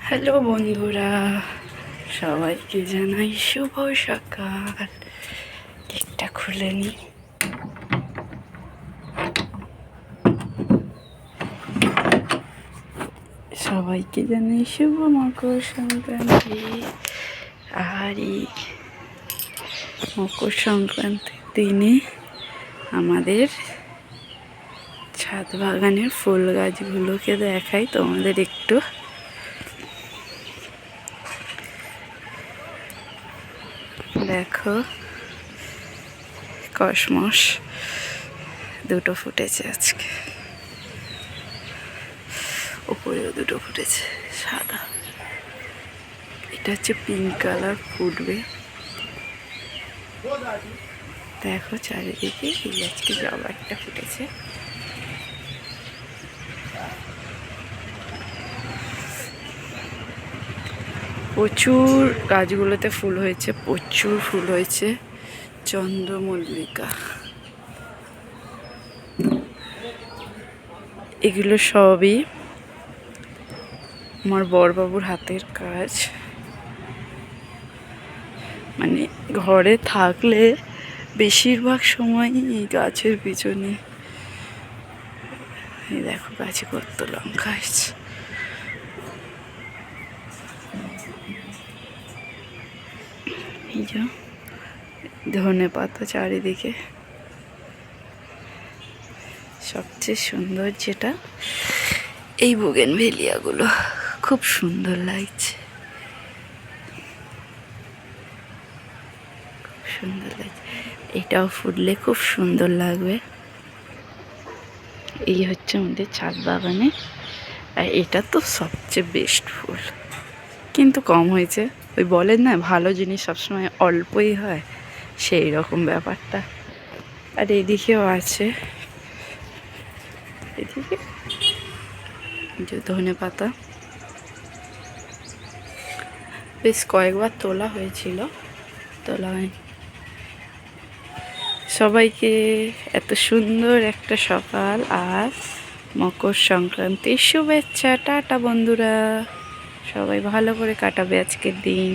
Hello বন্ধুরা, সবাইকে জানাই শুভ সকাল। কেকটা খুলে নি। সবাইকে জানাই শুভ মকর সংক্রান্তি। আর এই মকর সংক্রান্তির দিনে আমাদের ছাদ বাগানের ফুল গাছগুলোকে দেখাই তোমাদের একটু। দেখো, কসমস দুটো ফুটেছে আজকে, উপরেও দুটো ফুটেছে সাদা। এটা হচ্ছে পিঙ্ক কালার, ফুটবে। দেখো চারিদিকে এই আজকে জবা একটা ফুটেছে। প্রচুর গাছগুলোতে ফুল হয়েছে, প্রচুর ফুল হয়েছে। চন্দ্রমল্লিকা, এগুলো সবই আমার বড়বাবুর হাতের কাজ। মানে ঘরে থাকলে বেশিরভাগ সময় এই গাছের পিছনে। এই দেখো গাছে কত লঙ্কা আছে। এই যে ধনে পাতা চারিদিকে। সবচেয়ে সুন্দর যেটা, এই বোগেনভেলিয়াগুলো খুব সুন্দর লাগছে, খুব সুন্দর লাগছে। এটাও ফুটলে খুব সুন্দর লাগবে। এই হচ্ছে আমাদের ছাদ বাগানে। আর এটা তো সবচেয়ে বেস্ট ফুল, কিন্তু কম হয়েছে। ওই বলেন না, ভালো জিনিস সবসময় অল্পই হয়, সেই রকম ব্যাপারটা। আর এদিকেও আছে, এদিকে যে ধনে পাতা বেশ কয়েকবার তোলা হয়েছিল, তোলা হয়নি। সবাইকে এত সুন্দর একটা সকাল আর মকর সংক্রান্তির শুভেচ্ছা। টাটা বন্ধুরা, সবাই ভালো করে কাটাবে আজকের দিন।